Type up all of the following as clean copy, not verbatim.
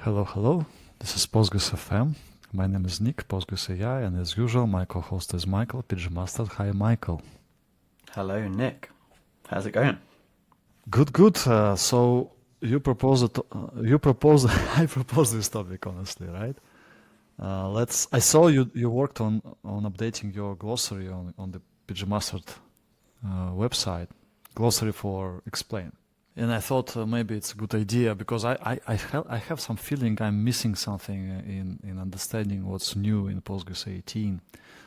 Hello, hello. This is Postgres FM. My name is Nik, Postgres AI, and as usual, my co-host is Michael, PG Master. Hi, Michael. Hello, Nick. How's it going? Good. So you proposed I proposed this topic, honestly, right? I saw you worked on updating your glossary on the PG Master website, glossary for explain. And I thought maybe it's a good idea because I have some feeling I'm missing something in understanding what's new in Postgres 18.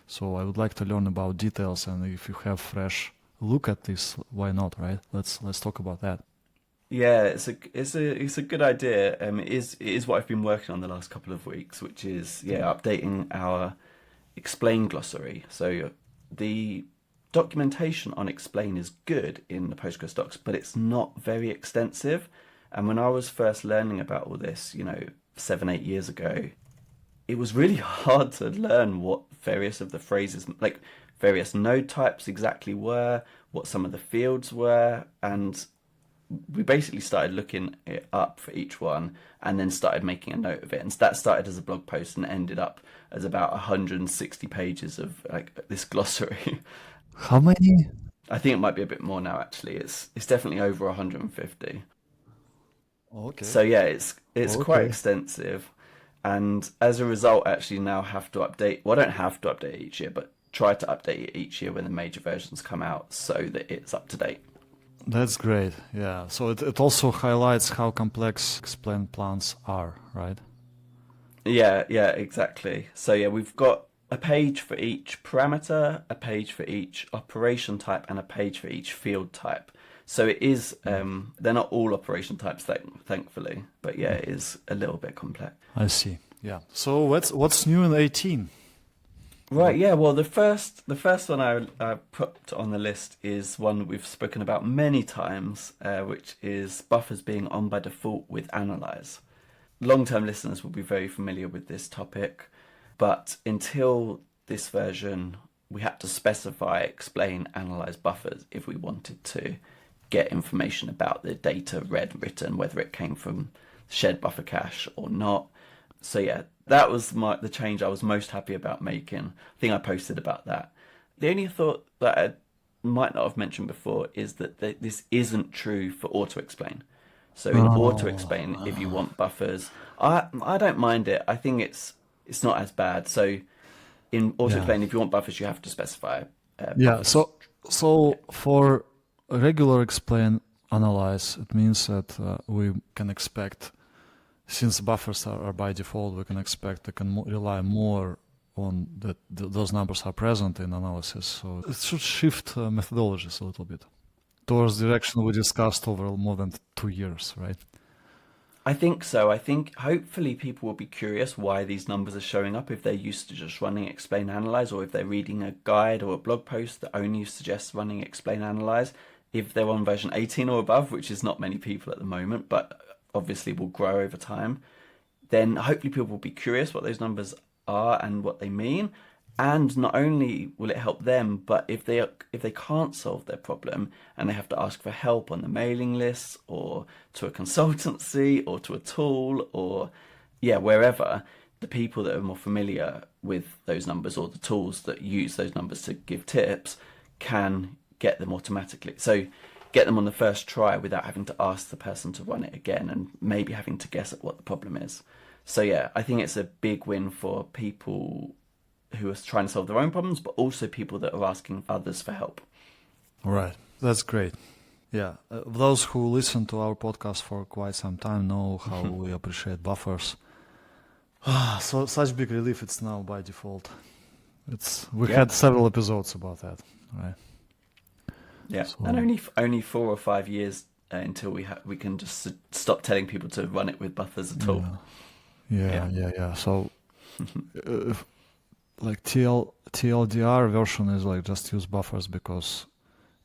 So I would like to learn about details, and if you have fresh look at this, why not, right? Let's talk about that. Yeah, it's a good idea. It is what I've been working on the last couple of weeks, which is updating our explain glossary. So the documentation on explain is good in the Postgres docs, but it's not very extensive. And when I was first learning about all this, 7-8 years ago, it was really hard to learn what various of the phrases, like various node types exactly were, what some of the fields were, and we basically started looking it up for each one and then started making a note of it. And that started as a blog post and ended up as about 160 pages of like this glossary. How many? I think it might be a bit more now actually. It's definitely over 150. Okay. So yeah, it's quite Okay. extensive. And as a result, actually now have to update. Well, I don't have to update it each year, but try to update it each year when the major versions come out so that it's up to date. That's great. Yeah. So it also highlights how complex explain plans are, right? Yeah, exactly. So yeah, we've got a page for each parameter, a page for each operation type, and a page for each field type. So it is, they're not all operation types, thankfully, but yeah, it is a little bit complex. I see. Yeah. So what's new in 18? Right, yeah, well, the first one I put on the list is one that we've spoken about many times, which is buffers being on by default with analyze. Long-term listeners will be very familiar with this topic, but until this version, we had to specify, explain, analyze buffers if we wanted to get information about the data read, written, whether it came from shared buffer cache or not. So yeah, that was the change I was most happy about making. I think I posted about that. The only thought that I might not have mentioned before is that this isn't true for auto-explain. So in auto-explain, if you Oh. want buffers, I don't mind it. I think it's not as bad. So in Yeah. auto-explain, if you want buffers, you have to specify Yeah. buffers. So for a regular explain analyze, it means that we can expect, since buffers are by default, we can expect we can rely more on that those numbers are present in analysis. So it should shift methodologies a little bit towards the direction we discussed over more than 2 years, right? I think so. I think hopefully people will be curious why these numbers are showing up if they're used to just running explain analyze, or if they're reading a guide or a blog post that only suggests running explain analyze. If they're on version 18 or above, which is not many people at the moment, but obviously will grow over time, then hopefully people will be curious what those numbers are and what they mean. And not only will it help them, but if they can't solve their problem and they have to ask for help on the mailing lists or to a consultancy or to a tool or wherever, the people that are more familiar with those numbers or the tools that use those numbers to give tips can get them automatically. So get them on the first try without having to ask the person to run it again and maybe having to guess at what the problem is. So yeah, I think it's a big win for people who are trying to solve their own problems, but also people that are asking others for help. Right. That's great. Yeah. Those who listen to our podcast for quite some time know how we appreciate buffers. So such big relief it's now by default. We Yeah, had several episodes about that, right? yeah, and So only 4 or 5 years until we can just stop telling people to run it with buffers at all. yeah. So if, like TLDR version is like just use buffers because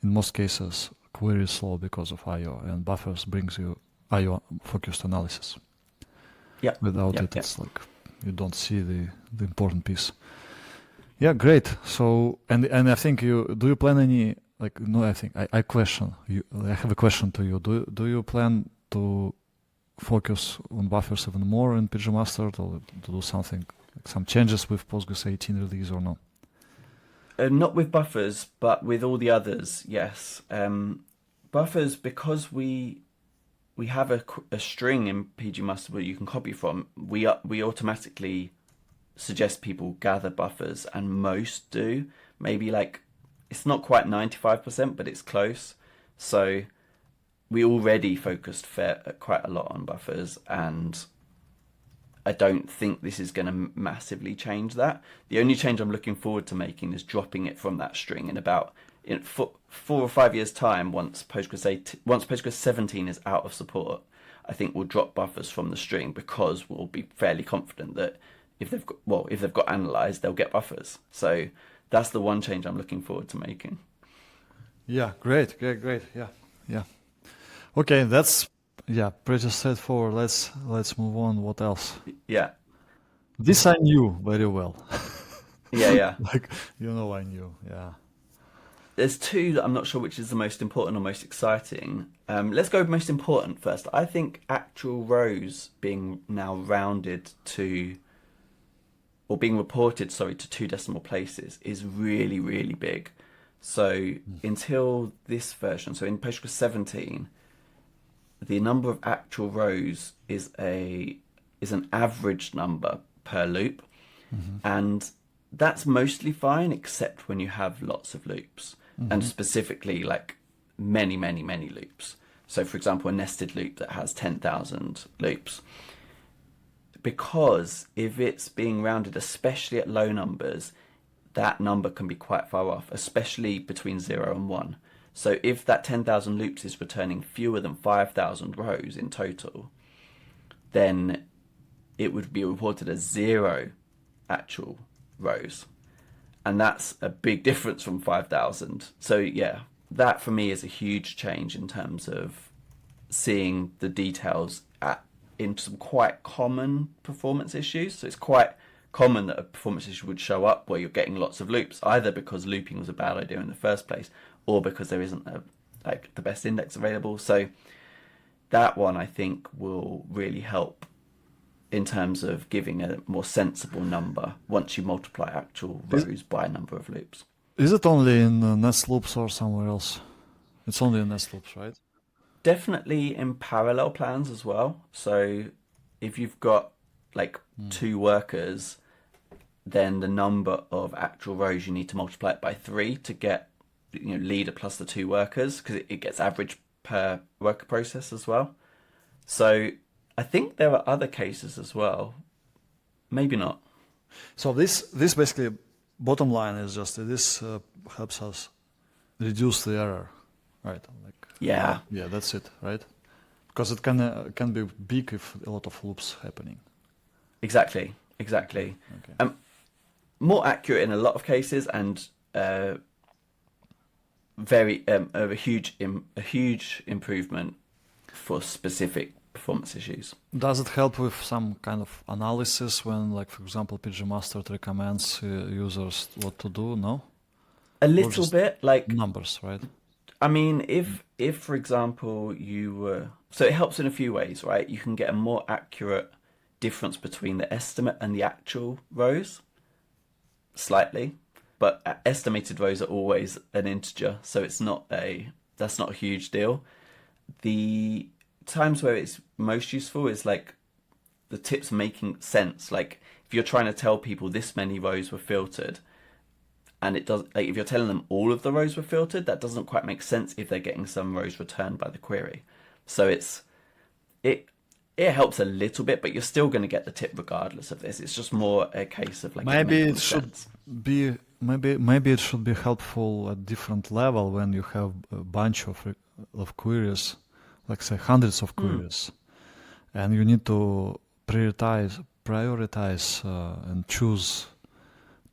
in most cases query is slow because of IO, and buffers brings you IO focused analysis. Yeah, Without yeah, it, yeah. it's like you don't see the important piece. Yeah, great. So and I think do you plan any, I question you. I have a question to you. Do you plan to focus on buffers even more in PGMaster to do something, like some changes with Postgres 18 release or no? Not with buffers, but with all the others, yes. Buffers, because we have a string in PGMaster where you can copy from, we automatically suggest people gather buffers, and most do. Maybe like, it's not quite 95%, but it's close. So we already focused quite a lot on buffers, and I don't think this is going to massively change that. The only change I'm looking forward to making is dropping it from that string in about 4 or 5 years' time. Once Postgres 17 is out of support, I think we'll drop buffers from the string, because we'll be fairly confident that if they've got analyzed, they'll get buffers. So that's the one change I'm looking forward to making. Yeah, great. Yeah. Okay, that's pretty straightforward. Let's move on. What else? Yeah. This I knew very well. Yeah. Like, I knew. Yeah. There's two that I'm not sure which is the most important or most exciting. Let's go with most important first. I think actual rows being now rounded to, or being reported, to 2 decimal places is really, really big. So until this version, so in Postgres 17, the number of actual rows is an average number per loop, and that's mostly fine, except when you have lots of loops, and specifically like many loops. So for example, a nested loop that has 10,000 loops, because if it's being rounded, especially at low numbers, that number can be quite far off, especially between 0 and 1. So if that 10,000 loops is returning fewer than 5,000 rows in total, then it would be reported as 0 actual rows. And that's a big difference from 5,000. So yeah, that for me is a huge change in terms of seeing the details into some quite common performance issues. So it's quite common that a performance issue would show up where you're getting lots of loops, either because looping was a bad idea in the first place, or because there isn't the best index available. So that one I think will really help in terms of giving a more sensible number once you multiply actual rows by number of loops. Is it only in nest loops or somewhere else? It's only in nest loops, right? Definitely in parallel plans as well. So if you've got like 2 workers, then the number of actual rows you need to multiply it by 3 to get leader plus the 2 workers, because it gets average per worker process as well. So I think there are other cases as well. Maybe not. So this basically, bottom line is just this helps us reduce the error, right? Yeah, that's it, right? Because it can be big if a lot of loops happening. Exactly. Okay. More accurate in a lot of cases, and a huge improvement for specific performance issues. Does it help with some kind of analysis when, like, for example, PGMaster recommends users what to do? No, a little bit, like numbers, right? I mean, if for example so it helps in a few ways, right? You can get a more accurate difference between the estimate and the actual rows, slightly, but estimated rows are always an integer, so that's not a huge deal. The times where it's most useful is like the tips making sense. Like if you're trying to tell people this many rows were filtered, and it does, like if you're telling them all of the rows were filtered, that doesn't quite make sense if they're getting some rows returned by the query. So it helps a little bit, but you're still going to get the tip regardless of this. It's just more a case of like maybe it should be helpful at different level when you have a bunch of queries, like say hundreds of queries, and you need to prioritize and choose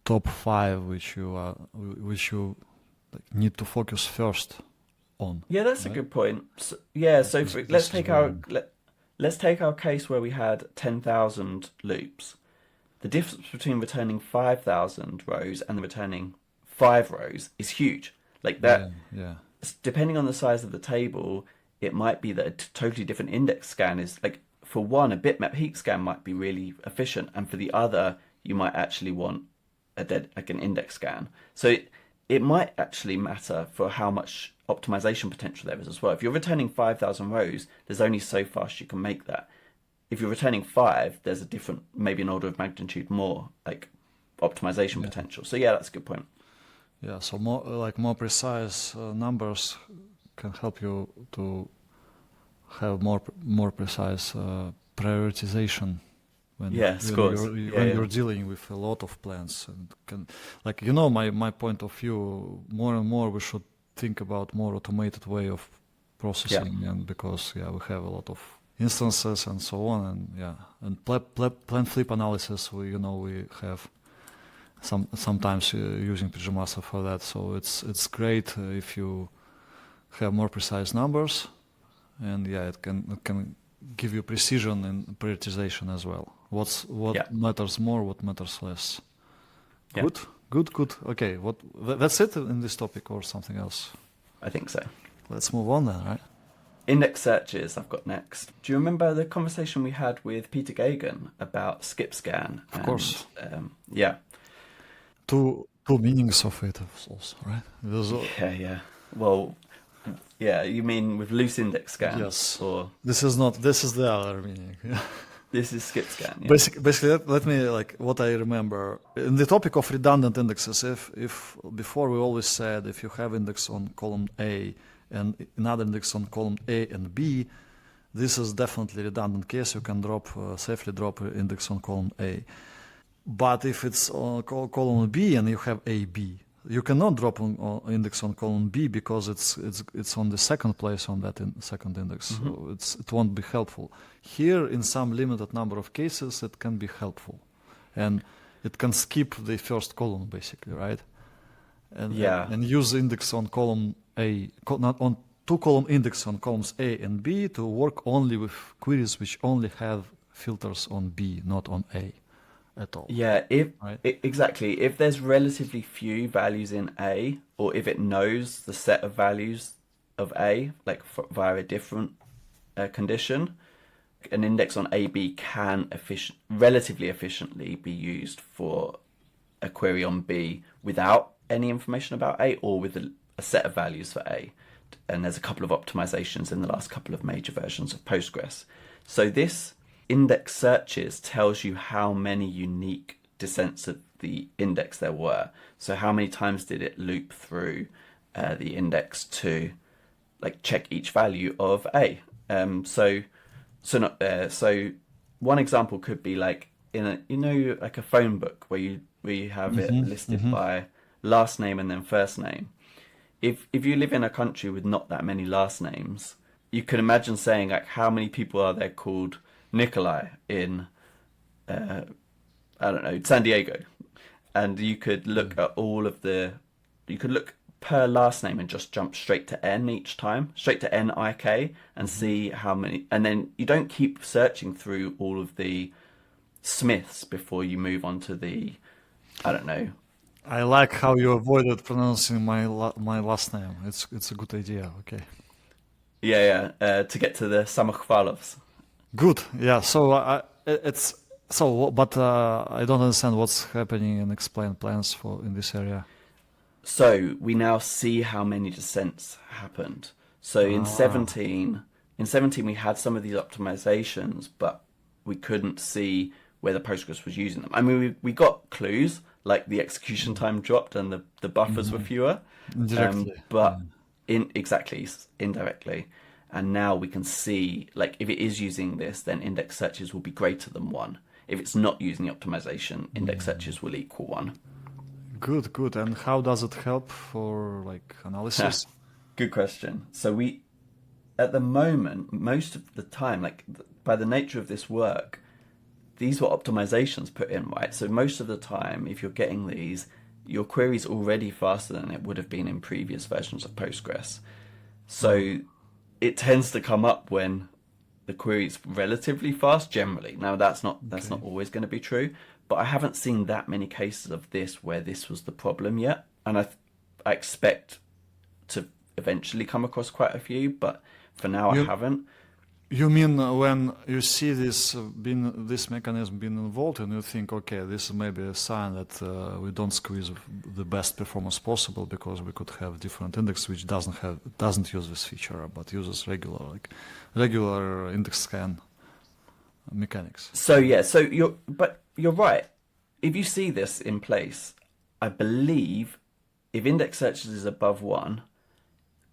top 5 which you need to focus first on. Yeah, that's right? a good point. So, let's take our case where we had 10,000 loops. The difference between returning 5,000 rows and returning 5 rows is huge. Like that. Yeah. Depending on the size of the table, it might be that a totally different index scan is like for one, a bitmap heap scan might be really efficient, and for the other, you might actually want like an index scan. So it might actually matter for how much optimization potential there is as well. If you're returning 5,000 rows, there's only so fast you can make that. If you're returning 5, there's a different, maybe an order of magnitude more like optimization potential. So yeah, that's a good point. Yeah, so more precise numbers can help you to have more precise prioritization when you're dealing with a lot of plans. And my point of view, more and more we should think about more automated way of processing, and because we have a lot of instances and so on, and plan flip analysis. We have sometimes using PGMaster for that. So it's great if you have more precise numbers, and it can give you precision and prioritization as well. What matters more, what matters less. Yeah. Good. Okay, that's it in this topic or something else? I think so. Let's move on then, right? Index searches I've got next. Do you remember the conversation we had with Peter Gagan about skip scan? Of course. Yeah. Two meanings of it also, right? Yeah. Well, yeah, you mean with loose index scan? Yes. Or this is the other meaning. This is skip scan. Yeah. Basically, let me what I remember in the topic of redundant indexes. If before we always said if you have index on column A and another index on column A and B, this is definitely redundant case. You can safely drop an index on column A. But if it's on column B and you have A, B, you cannot drop an index on column B because it's on the second place on that second index. Mm-hmm. So it won't be helpful. Here, in some limited number of cases, it can be helpful, and it can skip the first column basically, right? And use index on column A, not on two column index on columns A and B to work only with queries which only have filters on B, not on A at all. Yeah, exactly. If there's relatively few values in A, or if it knows the set of values of A, like via a different condition, an index on AB can relatively efficiently be used for a query on B without any information about A, or with a set of values for A. And there's a couple of optimizations in the last couple of major versions of Postgres. So this index searches tells you how many unique descents of the index there were. So how many times did it loop through the index to check each value of A? So one example could be like in a phone book where you have it listed by last name and then first name. If you live in a country with not that many last names, you can imagine saying how many people are there called Nikolai in San Diego, and you could look at you could look per last name and just jump straight to N each time, straight to NIK, and see how many, and then you don't keep searching through all of the Smiths before you move on to the, I like how you avoided pronouncing my last name. It's a good idea. Okay. To get to the Samochvalovs. Good. Yeah. So I don't understand what's happening in explain plans in this area. So we now see how many descents happened. So in 17 we had some of these optimizations, but we couldn't see whether Postgres was using them. I mean, we got clues like the execution time dropped and the buffers were fewer, but indirectly. And now we can see, if it is using this, then index searches will be greater than 1. If it's not using the optimization, index searches will equal 1. Good. And how does it help for analysis? Good question. So at the moment, most of the time, by the nature of this work, these were optimizations put in, right? So most of the time, if you're getting these, your query's already faster than it would have been in previous versions of Postgres. So it tends to come up when the query's relatively fast generally. Now that's not always going to be true, but I haven't seen that many cases of this where this was the problem yet. And I expect to eventually come across quite a few, but for now I haven't. You mean when you see this mechanism being involved, and you think, okay, this is maybe a sign that we don't squeeze the best performance possible because we could have different index which doesn't use this feature but uses regular index scan mechanics. So you're right. If you see this in place, I believe if index searches is above 1,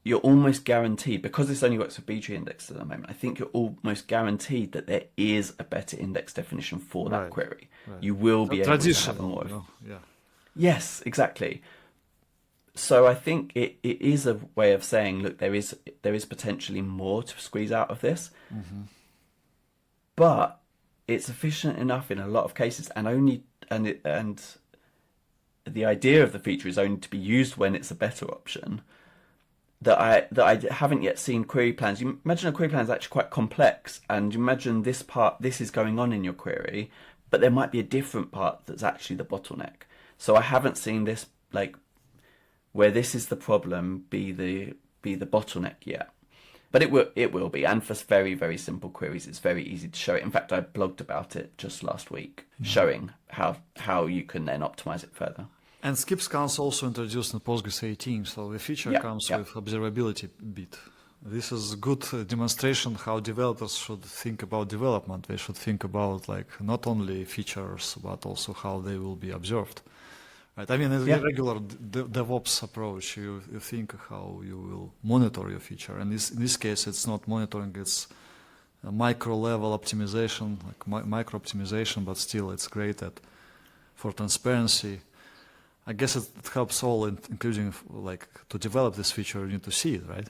you're almost guaranteed, because this only works for B-tree indexes at the moment, I think you're almost guaranteed that there is a better index definition for that query. Right. You will be able to have more. Yeah. Yes, exactly. So I think it is a way of saying, look, there is potentially more to squeeze out of this, but it's efficient enough in a lot of cases, and the idea of the feature is only to be used when it's a better option. That I haven't yet seen query plans. You imagine a query plan is actually quite complex, and you imagine this is going on in your query, but there might be a different part that's actually the bottleneck. So I haven't seen this, like, where this is the problem be the bottleneck yet. But it will be, and for very, very simple queries, it's very easy to show it. In fact, I blogged about it just last week, showing how you can then optimize it further. And skip scans also introduced in Postgres 18, so the feature comes with observability bit. This is a good demonstration how developers should think about development. They should think about not only features, but also how they will be observed. Right? I mean, in a regular DevOps approach, you think how you will monitor your feature. And in this case, it's not monitoring, it's a micro-level optimization, micro-optimization, but still it's great for transparency. I guess it helps all, including to develop this feature, you need to see it, right?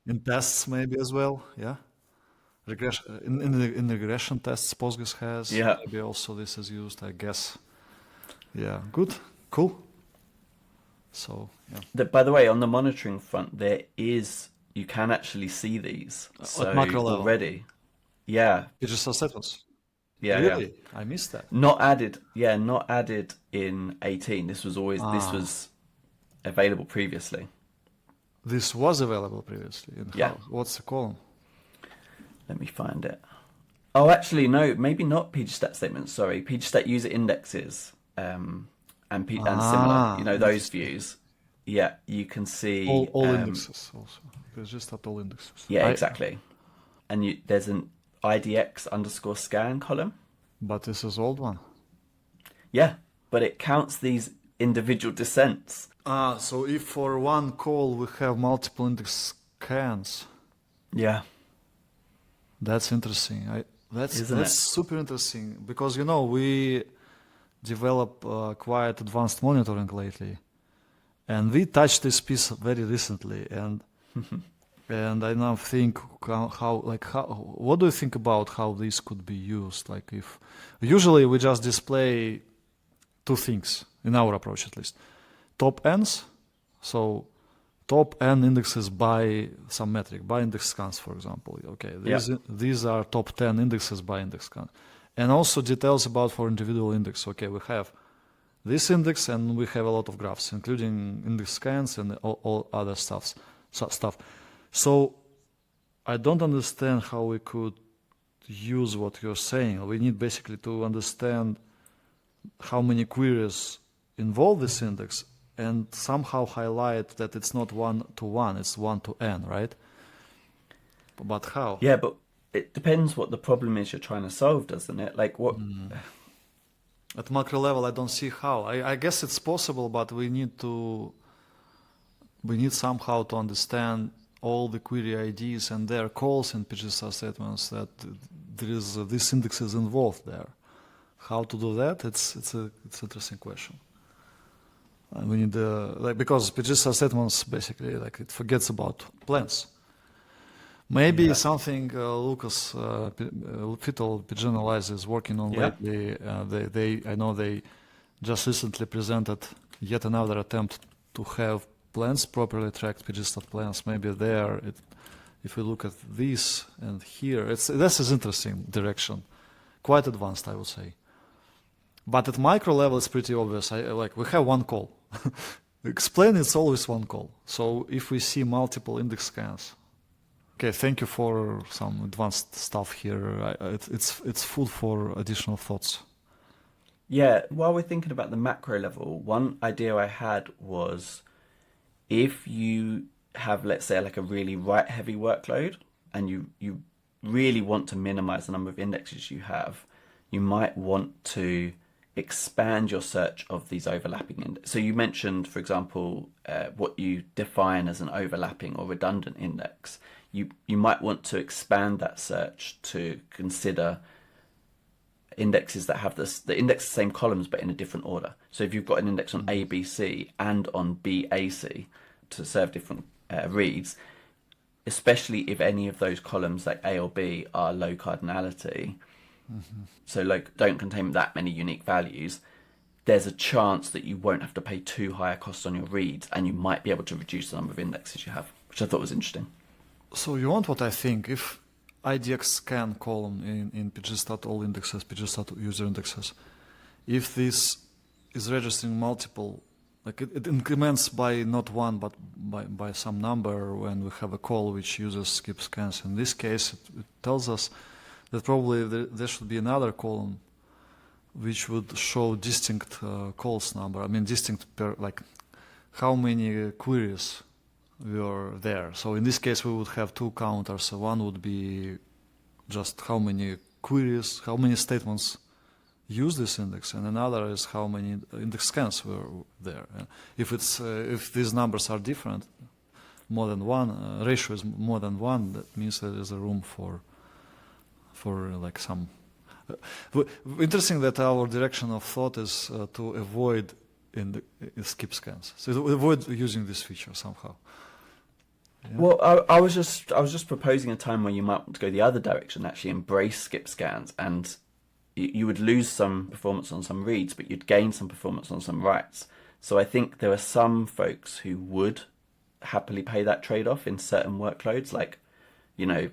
In tests maybe as well, regression in regression tests Postgres has. Maybe also this is used, I guess. Good, cool. So by the way, on the monitoring front, you can actually see these at macro level already. It just subtitles. Really? I missed that. Not added in 18. This was available previously. This was available previously. What's the column? Let me find it. Oh, actually, no, maybe not pgstat statements. Sorry, pgstat user indexes and similar. Those views. Yeah, you can see all indexes also. There's just not all indexes. Yeah, exactly. And there's an IDX_scan column. But this is old one. Yeah, but it counts these individual descents. So if for one call we have multiple index scans. Yeah. That's interesting. That's super interesting because, we develop quite advanced monitoring lately. And we touched this piece very recently. And and I now think what do you think about how this could be used? If usually we just display two things in our approach, at least: top ends, so top n indexes by some metric, by index scans, for example. Okay, these are top 10 indexes by index scan, and also details about for individual index. Okay, we have this index, and we have a lot of graphs, including index scans and all other stuff. So I don't understand how we could use what you're saying. We need basically to understand how many queries involve this index and somehow highlight that it's not 1-to-1, it's 1-to-n, right? But how? Yeah, but it depends what the problem is you're trying to solve, doesn't it? What... At macro level, I don't see how. I guess it's possible, but we need somehow to understand all the query IDs and their calls in pgstat statements that there is this index is involved there. How to do that? It's an interesting question. And we need because pgstat statements basically it forgets about plans. Maybe something Lucas Fittel Pganalyze is working on lately. I know they just recently presented yet another attempt to have plans properly tracked, pgstat plans. Maybe there, if we look at this and here, this is interesting direction, quite advanced, I would say. But at micro level, it's pretty obvious. We have one call. Explain it's always one call. So if we see multiple index scans, Okay, thank you for some advanced stuff here. It's food for additional thoughts. Yeah, while we're thinking about the macro level, one idea I had was if you have, let's say, like a really write-heavy workload and you really want to minimize the number of indexes you have, you might want to expand your search of these overlapping index. So you mentioned, for example, what you define as an overlapping or redundant index. You might want to expand that search to consider indexes that have the index the same columns but in a different order. So if you've got an index on ABC and on BAC to serve different reads, especially if any of those columns like A or B are low cardinality, so like don't contain that many unique values, there's a chance that you won't have to pay too high a cost on your reads, and you might be able to reduce the number of indexes you have, which I thought was interesting. So you want what I think? If IDX scan column in pgstat all indexes, pgstat user indexes, if this is registering multiple, like it increments by not one but by some number when we have a call which uses skip scans. In this case, it tells us that probably there should be another column which would show distinct calls number. I mean distinct per like how many queries were there. So in this case we would have two counters. So one would be just how many queries, how many statements use this index, and another is how many index scans were there. If these numbers are different, more than one, ratio is more than one, that means there is a room for like some. Interesting that our direction of thought is to avoid skip scans. So to avoid using this feature somehow. Yeah. Well, I was just proposing a time where you might want to go the other direction, actually embrace skip scans, and you would lose some performance on some reads, but you'd gain some performance on some writes. So I think there are some folks who would happily pay that trade-off in certain workloads, like, you know,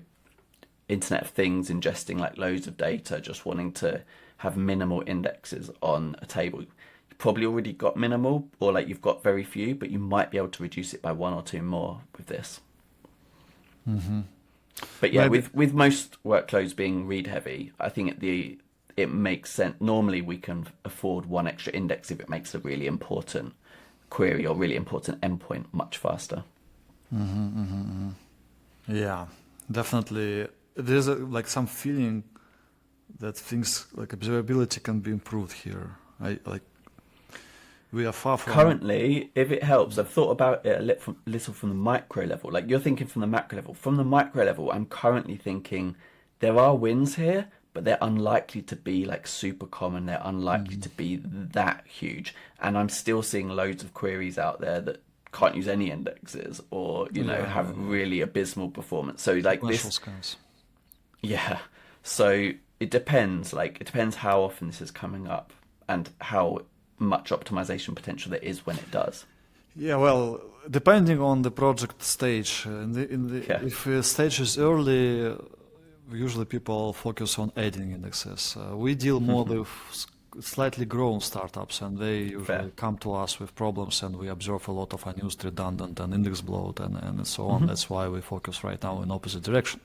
Internet of Things, ingesting like loads of data, just wanting to have minimal indexes on a table. You probably already got minimal, or like you've got very few, but you might be able to reduce it by one or two more with this. Mm-hmm. But yeah, with most workloads being read heavy, I think it makes sense. Normally we can afford one extra index if it makes a really important query or really important endpoint much faster. Mm-hmm, mm-hmm, mm-hmm. Yeah, definitely. There's like some feeling that things like observability can be improved here. We are far from. Currently, if it helps, I've thought about it a little from the micro level. Like you're thinking from the macro level. From the micro level, I'm currently thinking there are wins here, but they're unlikely to be like super common. They're unlikely to be that huge. And I'm still seeing loads of queries out there that can't use any indexes or, have really abysmal performance. So like this scans. Yeah. So it depends. Like it depends how often this is coming up and how much optimization potential there is when it does. Yeah, well, depending on the project stage. If a stage is early, usually people focus on adding indexes. We deal more with slightly grown startups, and they usually come to us with problems, and we observe a lot of unused, redundant, and index bloat, and so on. That's why we focus right now in opposite direction.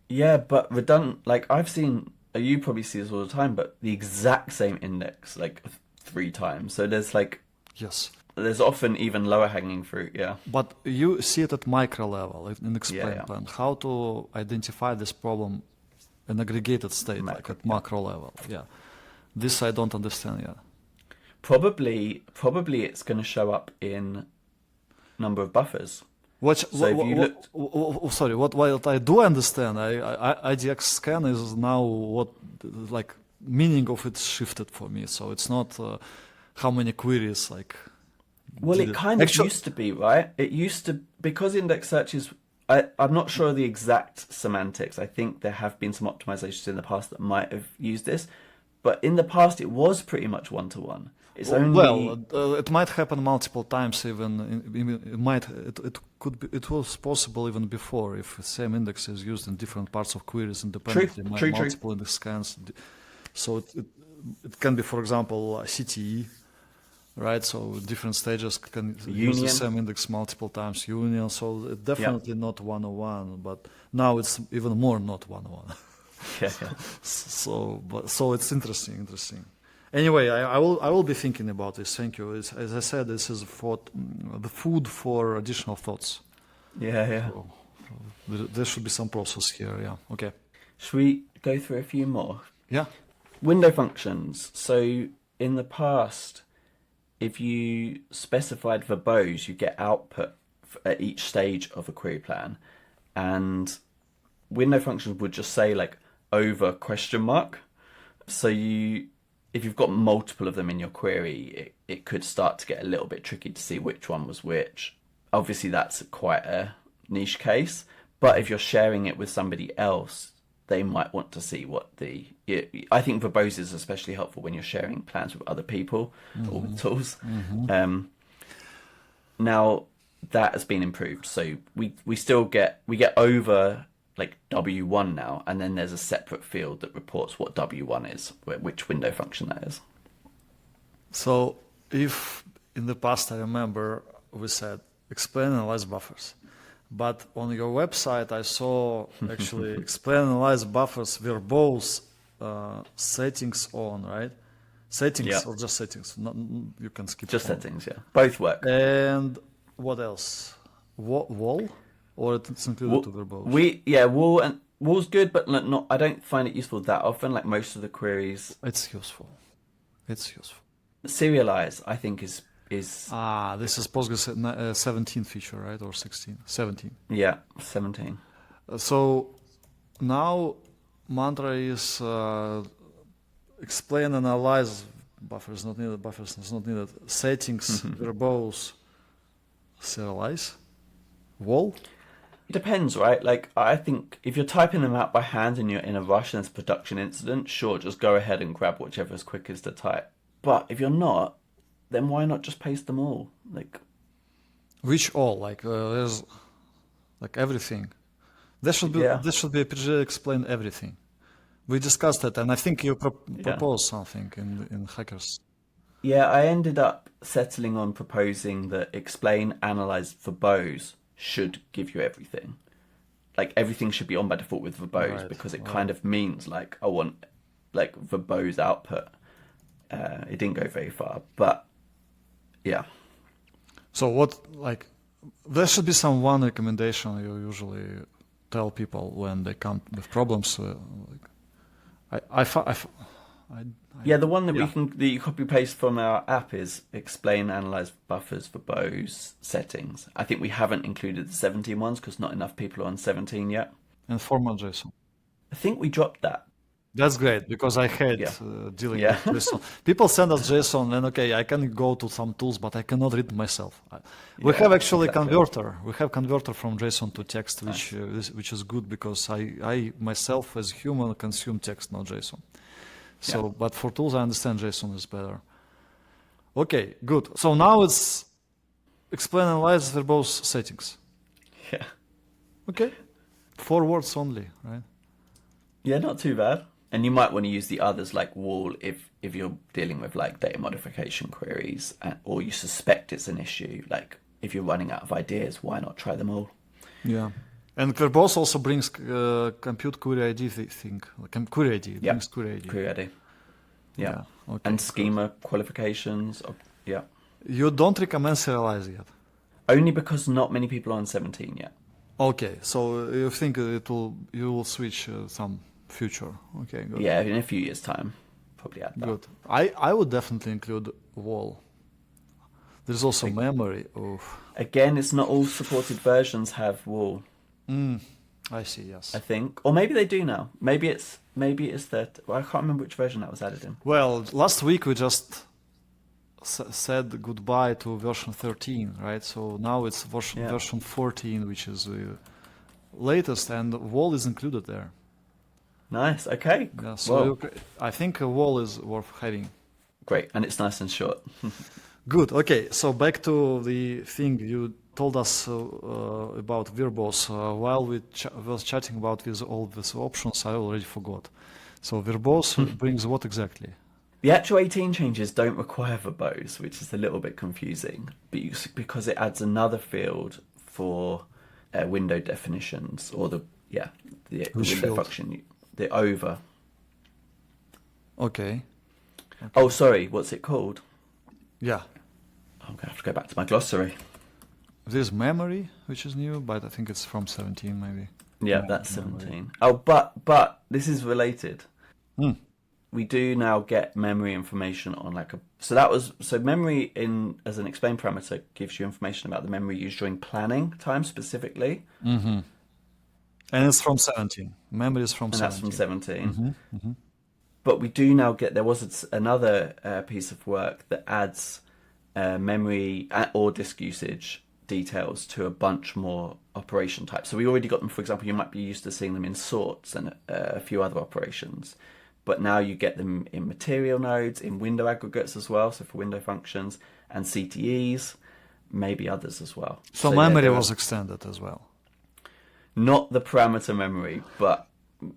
Yeah, but redundant, like I've seen, you probably see this all the time, but the exact same index, like 3 times. So there's like, yes, there's often even lower hanging fruit. Yeah. But you see it at micro level in explain plan, how to identify this problem in aggregated state, like at macro level. Yeah. This I don't understand yet. Probably it's going to show up in number of buffers. What I do understand, IDX scan is now what like meaning of it shifted for me. So it's not how many queries like. Well, it kind of used to be, right? It used to, because index searches. I'm not sure of the exact semantics. I think there have been some optimizations in the past that might have used this, but in the past it was pretty much one-to-one. It's only it might happen multiple times. It was possible even before if the same index is used in different parts of queries independently. Multiple index scans. So it can be, for example, CTE. right? So different stages can use the Union. same index multiple times, union. So it's definitely not 101, but now it's even more not 101. Yeah, yeah. So it's interesting. Anyway, I will be thinking about this. Thank you. As I said, this is for the food for additional thoughts. Yeah, yeah. So there should be some process here. Yeah. Okay. Should we go through a few more? Yeah. Window functions. So in the past, if you specified verbose, you get output at each stage of a query plan, and window functions would just say like over question mark. So if you've got multiple of them in your query, it could start to get a little bit tricky to see which one was which. Obviously, that's quite a niche case, but if you're sharing it with somebody else, they might want to see what I think verbose is especially helpful when you're sharing plans with other people or with tools. Now that has been improved, so we still get over like W1 now, and then there's a separate field that reports what W1 is, which window function that is. So if in the past I remember we said explain analyze buffers, but on your website I saw actually explain analyze buffers verbose settings on, right? Settings or just settings? Not, you can skip just on. settings, yeah. Both work. And what else? Wall? Or it's included to verbose? Wall's good, but not. I don't find it useful that often. Like most of the queries, It's useful. serialize, I think is This is Postgres 17 feature, right? Or 16? 17. yeah, 17. So now mantra is explain, analyze, buffers not needed, settings, verbose, serialize, wall. It depends, right? Like I think if you're typing them out by hand and you're in a rush and it's a production incident, sure, just go ahead and grab whichever's quickest to type. But if you're not, then why not just paste them all? Like Which all? Like there's like everything. This should be a PG explain everything. We discussed it, and I think you proposed something in Hackers. Yeah, I ended up settling on proposing that explain, analyze, verbose should give you everything. Like everything should be on by default with verbose because it kind of means like I want like verbose output. It didn't go very far, but yeah. So what like there should be some one recommendation you usually tell people when they come with problems. The one that that you copy paste from our app is explain, analyze buffers, verbose, settings. I think we haven't included the 17 ones because not enough people are on 17 yet. And format JSON. I think we dropped that. That's great because I hate dealing with JSON. People send us JSON and I can go to some tools, but I cannot read myself. We have actually converter. We have converter from JSON to text, which is good because I myself as human consume text, not JSON. So, but for tools, I understand JSON is better. Okay, good. So now it's explain, analyze, verbose settings. Yeah. Okay. 4 words only, right? Yeah, not too bad. And you might want to use the others like wall if you're dealing with like data modification queries or you suspect it's an issue. Like if you're running out of ideas, why not try them all? Yeah. And verbose also brings compute query ID thing. Query ID. Brings query ID. Query ID. Yeah. Okay, and schema qualifications. Yeah. You don't recommend serialize yet? Only because not many people are on 17 yet. Okay, so you think you will switch some future. Okay, good. Yeah, in a few years' time, probably add that. Good. I would definitely include wall. There's also memory. Again, it's not all supported versions have wall. I see. Yes. I think, or maybe they do now. Maybe it's that. Well, I can't remember which version that was added in. Well, last week we just said goodbye to version 13, right? So now it's version 14, which is the latest, and wall is included there. Nice. Okay. Yeah, so I think a wall is worth having. Great, and it's nice and short. Good. Okay. So back to the thing you told us about verbose. While we was chatting about all these options, I already forgot. So verbose brings what exactly? The actual 18 changes don't require verbose, which is a little bit confusing, because it adds another field for window definitions, or the Which window field? function, the over. Okay. Oh, sorry, what's it called? Yeah. I'm gonna have to go back to my glossary. There's memory, which is new, but I think it's from 17 maybe. Yeah, Memory. that's 17. Oh, but this is related. Hmm. We do now get memory information on so memory in as an explain parameter gives you information about the memory used during planning time specifically, And it's from 17. Memory is from and that's 17. from 17. But we do now get another piece of work that adds memory or disk usage details to a bunch more operation types. So we already got them. For example, you might be used to seeing them in sorts and a few other operations. But now you get them in material nodes, in window aggregates as well, so for window functions, and CTEs, maybe others as well. So memory was extended as well. Not the parameter memory, but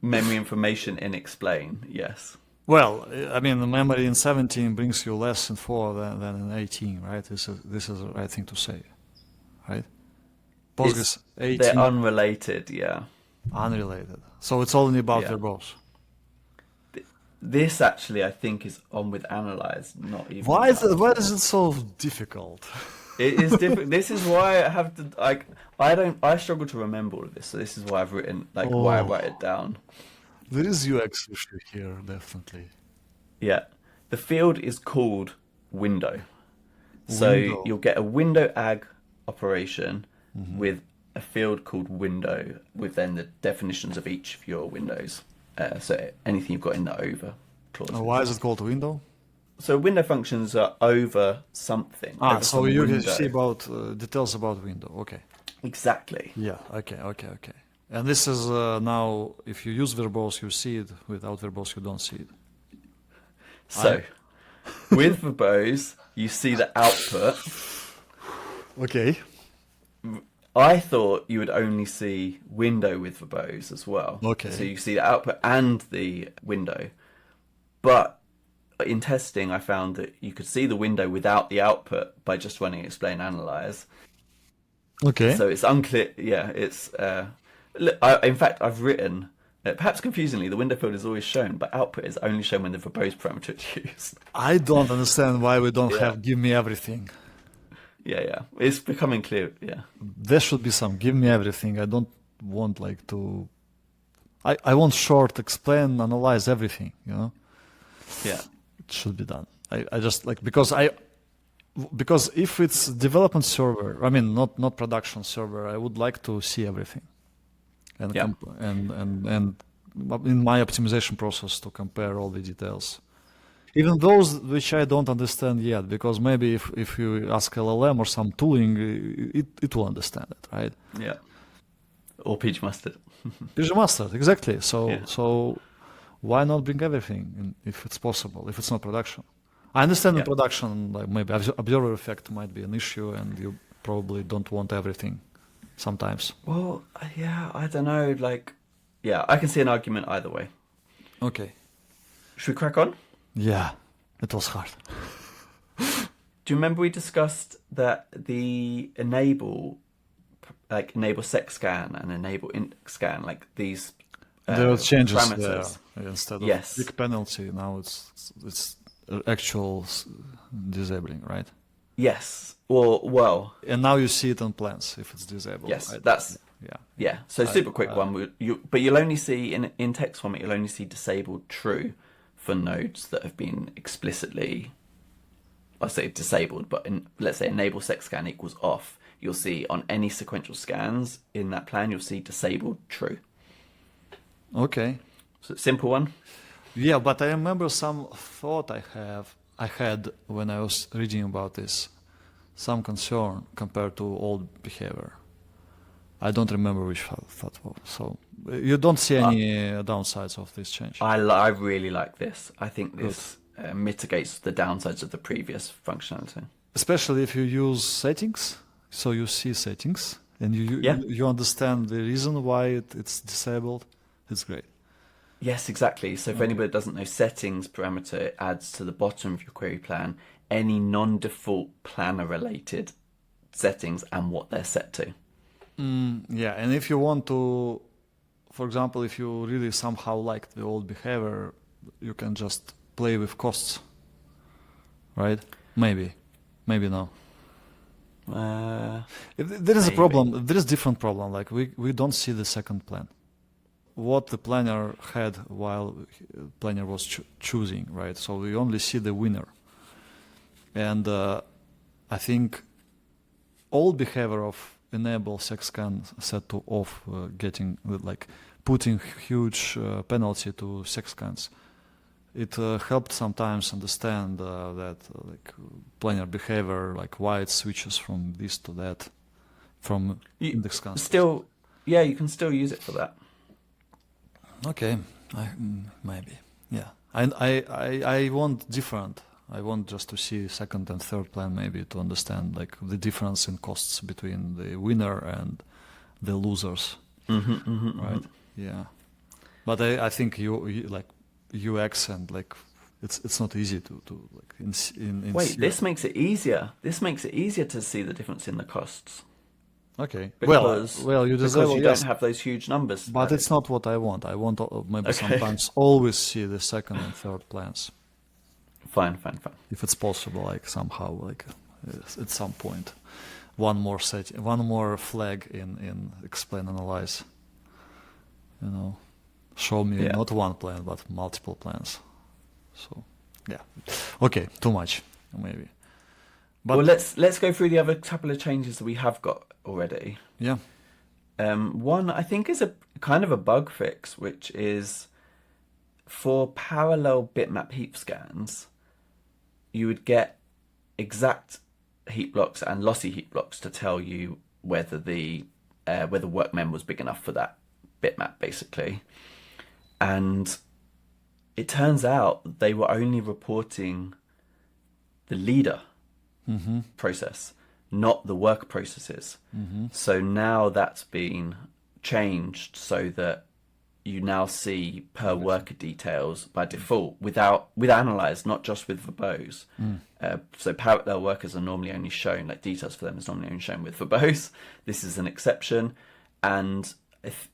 memory information in explain, yes. Well, I mean, the memory in 17 brings you less info than in 18, right? This is the right thing to say, right? Postgres 18, They're unrelated, yeah. unrelated. So it's only about Yeah. verbose. This actually, I think, is on with analyze, not even. Why is it so difficult? It is different. This is why I have to I struggle to remember all of this. So this is why I've written why I write it down. There is UX issue here, definitely. Yeah, the field is called window. So Window. you'll get a window ag operation with a field called window, with then the definitions of each of your windows. So anything you've got in the over clause. Why is it called window? So window functions are over something. Over So some you can window. see about details about window. Okay. Exactly. Yeah. Okay. And this is now, if you use verbose, you see it. Without verbose, you don't see it. So with verbose, you see the output. Okay. I thought you would only see window with verbose as well. Okay. So you see the output and the window. But in testing, I found that you could see the window without the output by just running explain analyze. Okay. So it's unclear. Yeah, it's. In fact, I've written, perhaps confusingly, the window field is always shown, but output is only shown when the verbose parameter is used. I don't understand why we don't Yeah. have give me everything. Yeah. It's becoming clear. Yeah. There should be some give me everything. I don't want I want short, explain, analyze everything, Yeah. It should be done. I just because if it's development server, I mean not production server, I would like to see everything. And Yeah. and in my optimization process to compare all the details. Even those which I don't understand yet, because maybe if you ask LLM or some tooling, it will understand it, right? Yeah. Or peach mustard. PG Master, exactly. Yeah. So why not bring everything if it's possible, if it's not production? I understand in Yeah. production, like maybe observer effect might be an issue, and you probably don't want everything sometimes. Well, yeah, I don't know. I can see an argument either way. Okay. Should we crack on? Yeah, it was hard. Do you remember we discussed that the enable sec scan and enable int scan, like these There are changes parameters? there. Instead of Yes. big penalty, now it's actual disabling, right? Yes. Well, And now you see it on plans if it's disabled. yes. Right? That's Yeah. yeah. So super quick one. But you'll only see in text format. You'll only see disabled true for nodes that have been explicitly, I say disabled, but let's say enable sec scan equals off. You'll see on any sequential scans in that plan, you'll see disabled true. Okay. So simple one. Yeah, but I remember some thought I had when I was reading about this, some concern compared to old behavior. I don't remember which thought was. So you don't see any downsides of this change. I really like this. I think this mitigates the downsides of the previous functionality. Especially if you use settings, so you see settings and you understand the reason why it's disabled. It's great. Yes, exactly. So for anybody that doesn't know, settings parameter it adds to the bottom of your query plan any non-default planner-related settings and what they're set to. Yeah, and if you want to, for example, if you really somehow like the old behavior, you can just play with costs, right? Maybe no. If there is a Maybe. problem, there is different problem. Like we don't see the second plan. What the planner had while planner was choosing, right? So we only see the winner. And I think old behavior of enable sexscan set to off, getting like putting huge penalty to sexscans. It helped sometimes understand that like planner behavior, like why it switches from this to that, from index scans. Still, yeah, you can still use it for that. Okay, maybe. Yeah, I want different. I want just to see second and third plan, maybe to understand like the difference in costs between the winner and the losers. Right? Yeah, but I think you like UX and like it's not easy to like in Wait, this makes it easier. This makes it easier to see the difference in the costs. Okay. Because, well, you because disable, you yes, don't have those huge numbers. but it's not what I want. I want maybe Okay. sometimes always see the second and third plans, Fine. if it's possible, like somehow, like at some point, one more flag in explain analyze. You know, show me Yeah. not one plan but multiple plans. So, yeah, okay, too much maybe. But Well, let's go through the other couple of changes that we have got already. yeah, One I think is a kind of a bug fix, which is for parallel bitmap heap scans, you would get exact heap blocks and lossy heap blocks to tell you whether the work mem was big enough for that bitmap, basically. And it turns out they were only reporting the leader process, not the work processes. So now that's been changed so that you now see per worker details by default with analyze, not just with verbose. So parallel workers are normally only shown, like details for them is normally only shown with verbose. This is an exception. And if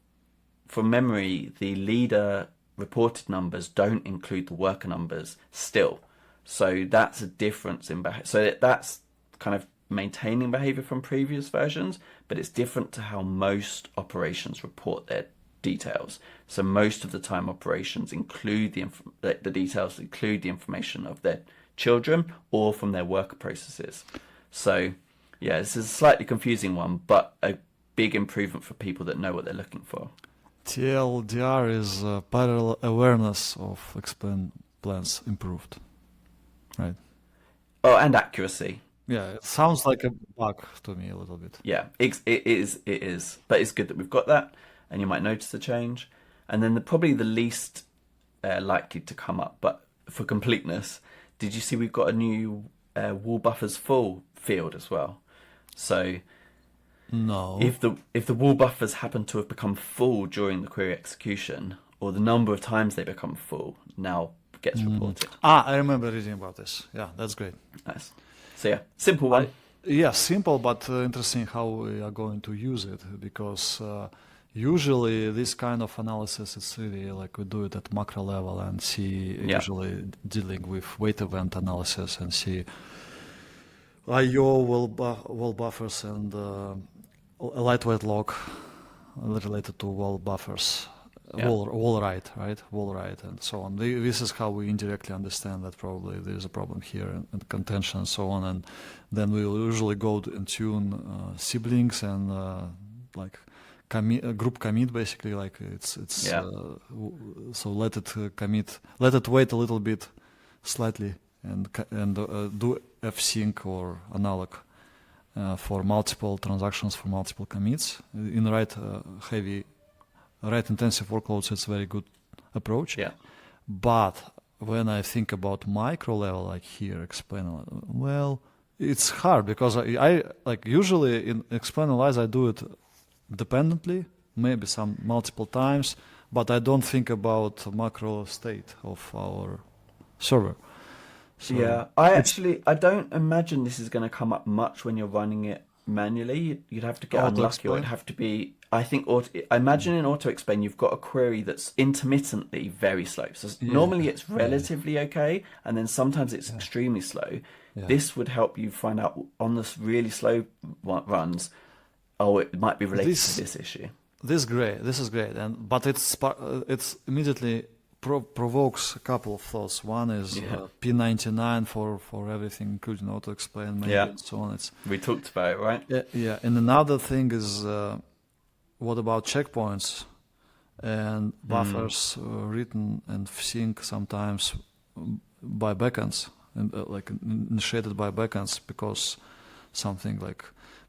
from memory, the leader reported numbers don't include the worker numbers still. So that's a difference in behavior. So that's kind of maintaining behavior from previous versions, but it's different to how most operations report their details. So most of the time operations include the details include the information of their children or from their worker processes. So yeah, this is a slightly confusing one, but a big improvement for people that know what they're looking for. TLDR is parallel awareness of explain plans improved, right? Oh, and accuracy. Yeah, it sounds like a bug to me a little bit. Yeah, it is. But it's good that we've got that, and you might notice the change. And then probably the least likely to come up, but for completeness, did you see we've got a new wall buffers full field as well? So No. if the wall buffers happen to have become full during the query execution, or the number of times they become full now gets reported. I remember reading about this. Yeah, that's great. Nice. So yeah, simple one. Yeah, simple, but interesting how we are going to use it, because usually this kind of analysis is really like we do it at macro level and see usually dealing with weight event analysis and see IO wall buffers and a lightweight log related to wall buffers. Wall write, and so on. This is how we indirectly understand that probably there's a problem here and contention and so on. And then we will usually go and tune siblings and like group commit, basically. Like it's so let it commit, let it wait a little bit, slightly, and do fsync or analog for multiple transactions for multiple commits in write intensive workloads. It's a very good approach. Yeah. But when I think about micro level, like here, explain, well, it's hard because I like usually in explain analyze I do it dependently, maybe some multiple times, but I don't think about macro state of our server. So Yeah, I don't imagine this is going to come up much when you're running it manually. You'd have to get auto unlucky, or it'd explain. have to be. I think I imagine in auto explain you've got a query that's intermittently very slow. So Yeah, normally it's yeah, relatively okay, and then sometimes it's yeah, extremely slow. yeah. This would help you find out on the really slow runs. Oh, it might be related to This this issue. this great. This is great, and but it's immediately provokes a couple of thoughts. One is Yeah, P99 for everything, including auto explain maybe yeah, and so on. It's we talked about it, right? yeah, yeah. And another thing is what about checkpoints and Mm. buffers written and sync sometimes by backends and like initiated by backends because something like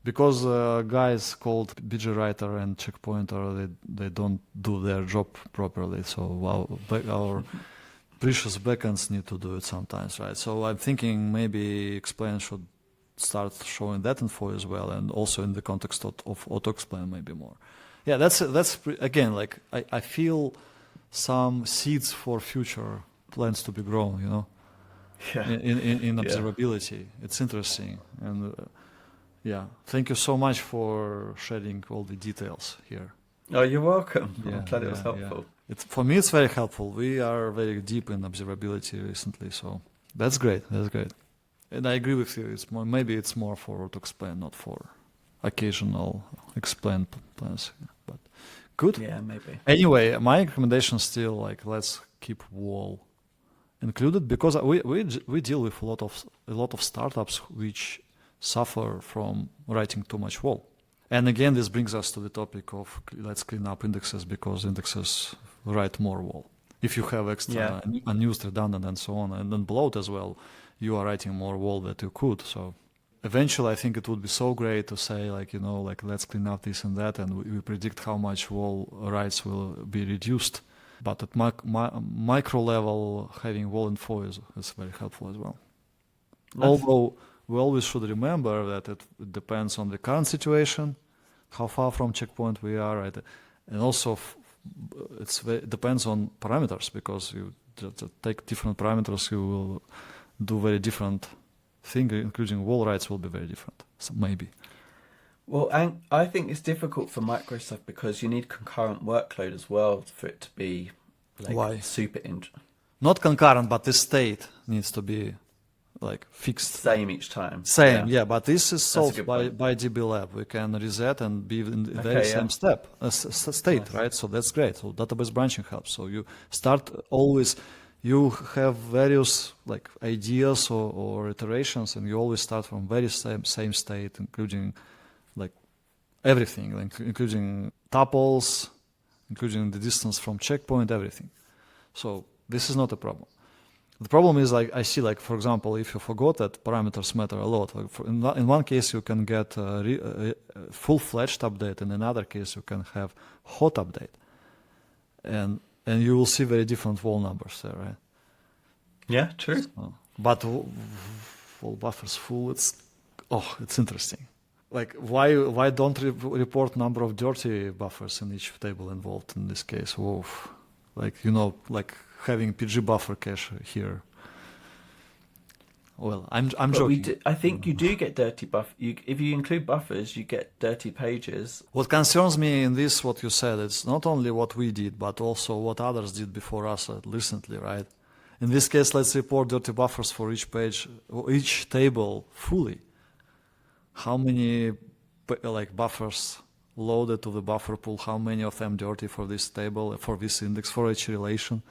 because guys called BG writer and checkpointer they don't do their job properly. So our precious backends need to do it sometimes, right? So I'm thinking maybe explain should start showing that info as well, and also in the context of auto explain maybe more. Yeah, again like I feel some seeds for future plans to be grown, you know, Yeah, in yeah. observability. It's interesting, and yeah, thank you so much for sharing all the details here. Oh, you're welcome. I'm Yeah, glad it was yeah, yeah. helpful. For me, it's very helpful. We are very deep in observability recently, so that's great. That's great. And I agree with you. It's more maybe it's more for to explain, not for occasional explain plans. Yeah, but good. Yeah, maybe. Anyway, my recommendation is still like let's keep wall included because we deal with a lot of startups which suffer from writing too much wall. And again, this brings us to the topic of let's clean up indexes because indexes write more wall. If you have Yeah. extra unused, redundant, and so on, and then bloat as well, you are writing more wall than you could. So eventually, I think it would be so great to say like like let's clean up this and that, and we predict how much wall writes will be reduced. But at micro level, having wall info is very helpful as well. Nice. Although we always should remember that it depends on the current situation, how far from checkpoint we are, right? And also it depends on parameters because you just take different parameters, you will do very different thing, including wall writes will be very different. So maybe. Well, and I think it's difficult for micro stuff because you need concurrent workload as well for it to be like Why? super Not concurrent, but the state needs to be like fixed. same each time. Same, yeah, but this is That's a solved good by, point. by DB Lab. We can reset and be in the very Okay, yeah. same step, state, Nice. right? So that's great. So database branching helps. So you start always, you have various like ideas or iterations, and you always start from very same state, including like everything, including tuples, including the distance from checkpoint, everything. So this is not a problem. The problem is like I see like for example if you forgot that parameters matter a lot. Like in one case you can get a full-fledged update, in another case you can have hot update, and you will see very different wall numbers there, right? Yeah, true. But wall buffers full, it's interesting. Like why don't report number of dirty buffers in each table involved in this case? Whoa. Like like having PG buffer cache here. Well, I'm But joking. I think you do get dirty if you include buffers, you get dirty pages. What concerns me in this, what you said, it's not only what we did, but also what others did before us recently, right? In this case, let's report dirty buffers for each page, each table fully. How many like buffers loaded to the buffer pool? How many of them dirty for this table, for this index, for each relation?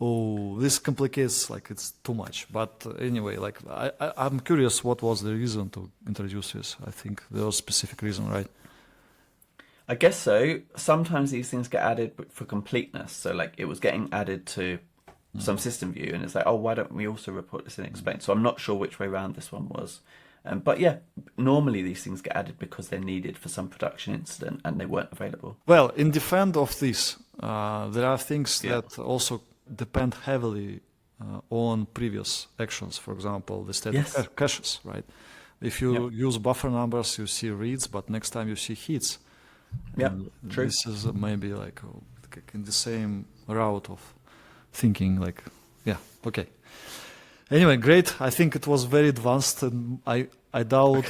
Oh, this complicates, like it's too much. But anyway, like I'm curious what was the reason to introduce this. I think there was a specific reason, right? I guess so. Sometimes these things get added for completeness. So like it was getting added to some system view, and it's like, oh, why don't we also report this in explain? So I'm not sure which way around this one was. But yeah, normally these things get added because they're needed for some production incident and they weren't available. Well, in defense of this, there are things that also depend heavily on previous actions. For example, the state of caches, right? If you use buffer numbers, you see reads, but next time you see hits. Yeah, true. This is maybe like in the same route of thinking. Like, yeah, okay. Anyway, great. I think it was very advanced, and I doubt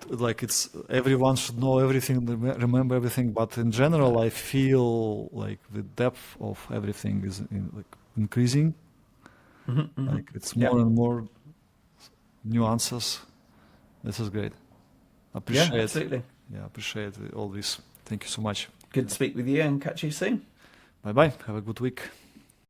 like it's everyone should know everything, remember everything. But in general, I feel like the depth of everything is like increasing. Like it's Yeah. more and more nuances. This is great. Yeah, Appreciate. absolutely. Yeah, appreciate all this. Thank you so much. Good to speak with you and catch you soon. Bye bye. Have a good week.